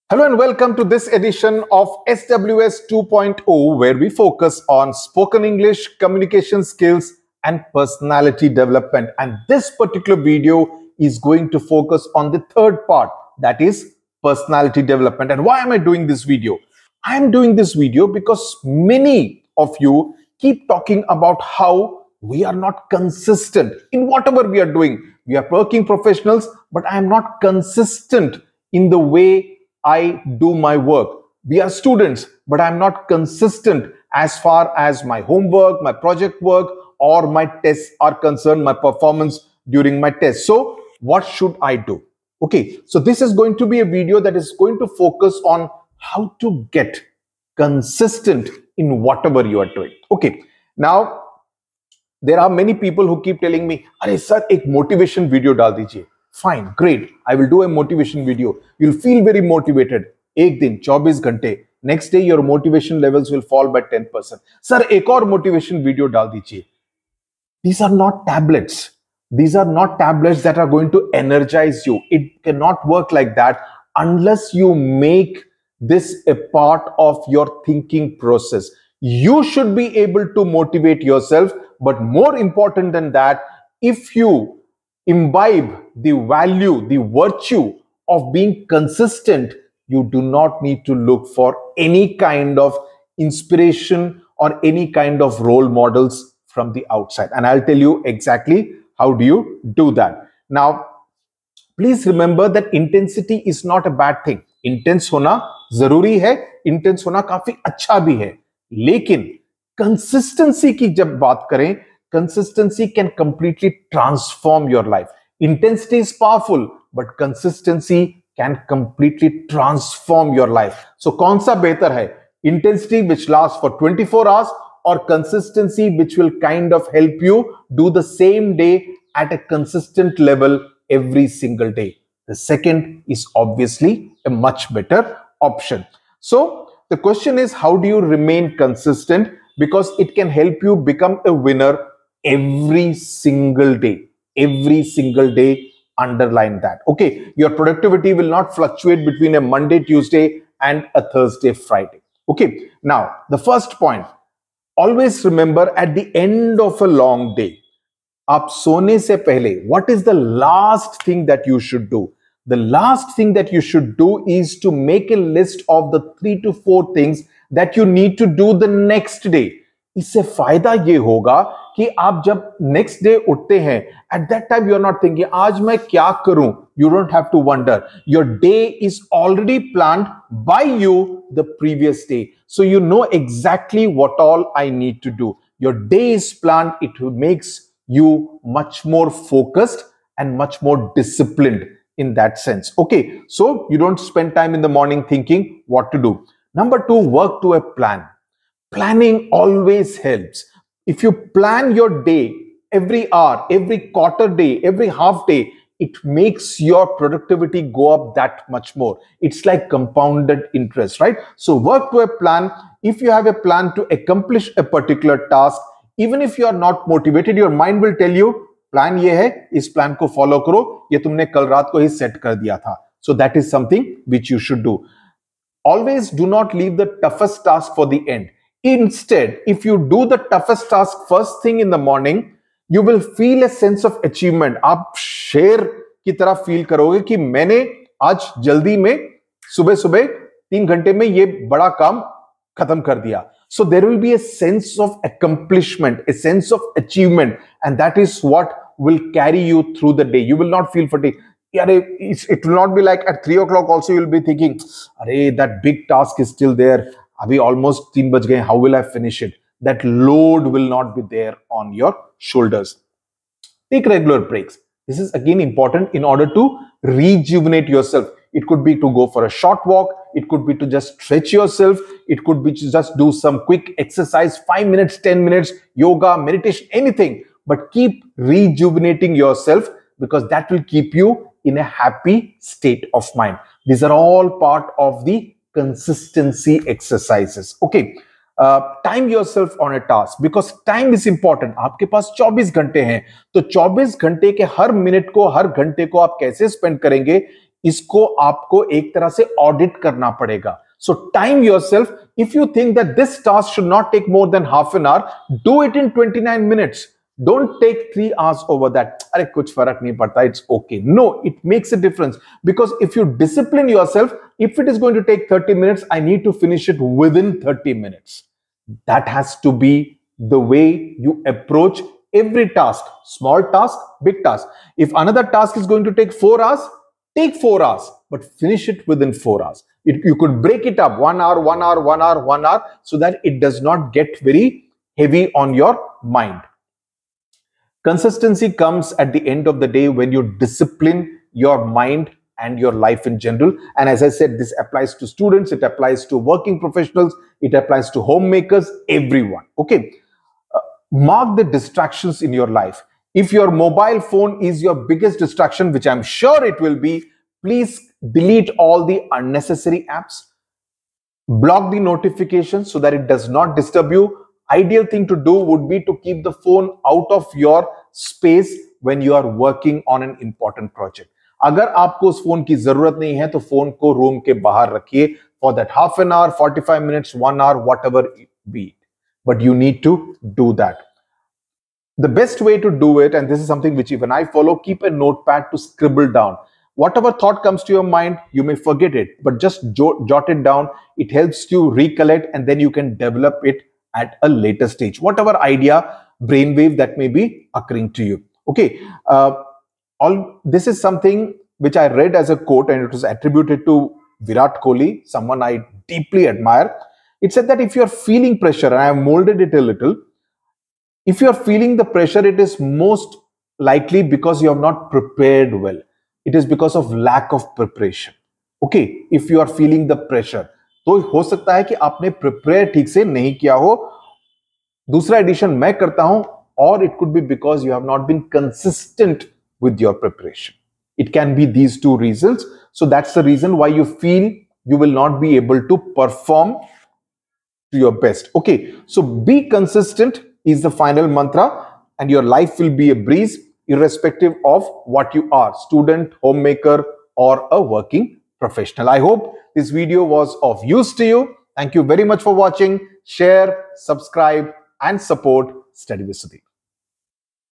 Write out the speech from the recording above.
Hello and welcome to this edition of SWS 2.0, where we focus on spoken English, communication skills, and personality development. And this particular video is going to focus on the third part, that is personality development. And why am I doing this video? I am doing this video because many of you keep talking about how we are not consistent in whatever we are doing. We are working professionals, but I am not consistent in the way I do my work. We are students, but I'm not consistent as far as my homework, my project work, or my tests are concerned, my performance during my tests. So what should I do? Okay, so this is going to be a video that is going to focus on how to get consistent in whatever you are doing. Okay, now there are many people who keep telling me, "Arey sir, ek motivation video dal dijiye." Fine, great. I will do a motivation video. You'll feel very motivated. एक दिन 24 घंटे. Next day your motivation levels will fall by 10%. Sir, एक और motivation video डाल दीजिए. These are not tablets. These are not tablets that are going to energize you. It cannot work like that unless you make this a part of your thinking process. You should be able to motivate yourself, but more important than that, if you imbibe the value, the virtue of being consistent, you do not need to look for any kind of inspiration or any kind of role models from the outside. And I'll tell you exactly how do you do that. Now, please remember that intensity is not a bad thing. Intense होना जरूरी है, intense होना काफी अच्छा भी है. लेकिन consistency की जब बात करें, consistency can completely transform your life. Intensity is powerful, but consistency can completely transform your life. So कौन सा बेहतर है? Intensity which lasts for 24 hours or consistency which will kind of help you do the same day at a consistent level every single day? The second is obviously a much better option. So the question is, how do you remain consistent? Because it can help you become a winner every single day. Every single day, underline that. Okay, your productivity will not fluctuate between a Monday, Tuesday, and a Thursday, Friday. Okay, now the first point, always remember at the end of a long day, आप सोने से पहले, what is the last thing that you should do? The last thing that you should do is to make a list of the 3 to 4 things that you need to do the next day. इससे फायदा ये होगा कि आप जब next day उठते हैं, at that time you are not thinking आज मैं क्या करूं. You don't have to wonder. Your day is already planned by you the previous day, so you know exactly what all I need to do. Your day is planned. It makes you much more focused and much more disciplined in that sense. Okay, so you don't spend time in the morning thinking what to do. Number 2, work to a plan. Planning always helps. If you plan your day, every hour, every quarter day, every half day, it makes your productivity go up that much more. It's like compounded interest, right? So work to a plan. If you have a plan to accomplish a particular task, even if you are not motivated, your mind will tell you, plan ये है, इस plan को follow करो, ये तुमने कल रात को ही set कर दिया था. So that is something which you should do. Always do not leave the toughest task for the end. Instead, if you do the toughest task first thing in the morning, you will feel a sense of achievement. आप शेर की तरह feel करोगे कि मैंने आज जल्दी में सुबह सुबह 3 घंटे में ये बड़ा काम खत्म कर दिया. So there will be a sense of accomplishment, a sense of achievement, and that is what will carry you through the day. You will not feel fatigued. It will not be like at 3 o'clock also you will be thinking, "Arey, that big task is still there. Abhi almost 3 baj gaye. How will I finish it?" That load will not be there on your shoulders. Take regular breaks. This is again important in order to rejuvenate yourself. It could be to go for a short walk. It could be to just stretch yourself. It could be to just do some quick exercise, 5 minutes, 10 minutes, yoga, meditation, anything. But keep rejuvenating yourself because that will keep you in a happy state of mind. These are all part of the consistency exercises. Okay. Time yourself on a task because time is important. आपके पास 24 घंटे हैं, तो 24 घंटे के हर minute को, हर घंटे को आप कैसे स्पेंड करेंगे, इसको आपको एक तरह से ऑडिट करना पड़ेगा. So time yourself. If you think that this task should not take more than half an hour, do it in 29 minutes. Don't take 3 hours over that. अरे कुछ फर्क नहीं पड़ता, it's okay. No, it makes a difference. Because if you discipline yourself, if it is going to take 30 minutes, I need to finish it within 30 minutes. That has to be the way you approach every task. Small task, big task. If another task is going to take 4 hours, take 4 hours, but finish it within 4 hours. You could break it up 1 hour, 1 hour, 1 hour, 1 hour, so that it does not get very heavy on your mind. Consistency comes at the end of the day when you discipline your mind and your life in general. And as I said, this applies to students, it applies to working professionals, it applies to homemakers, everyone. Okay. Mark the distractions in your life. If your mobile phone is your biggest distraction, which I'm sure it will be, please delete all the unnecessary apps. Block the notifications so that it does not disturb you. Ideal thing to do would be to keep the phone out of your space when you are working on an important project. अगर आपको उस phone की जरूरत नहीं है तो phone को room के बाहर रखिए for that half an hour, 45 minutes, 1 hour, whatever it be. But you need to do that. The best way to do it, and this is something which even I follow, keep a notepad to scribble down. Whatever thought comes to your mind, you may forget it, but just jot it down. It helps you recollect, and then you can develop it at a later stage. Whatever idea, brainwave that may be occurring to you. Okay. This is something which I read as a quote, and it was attributed to Virat Kohli, someone I deeply admire. It said that if you're feeling pressure, and I have molded it a little, if you're feeling the pressure, it is most likely because you have not prepared well. It is because of lack of preparation. Okay, if you are feeling the pressure, तो हो सकता है कि आपने prepare ठीक से नहीं किया हो. दूसरा एडिशन मैं करता हूं, or it could be because you have not been consistent with your preparation. It can be these two reasons. So that's the reason why you feel you will not be able to perform to your best. Okay, so be consistent is the final mantra, and your life will be a breeze, irrespective of what you are, student, homemaker, or a working professional. I hope this video was of use to you. Thank you very much for watching. Share, subscribe, and support Study with Sudhir.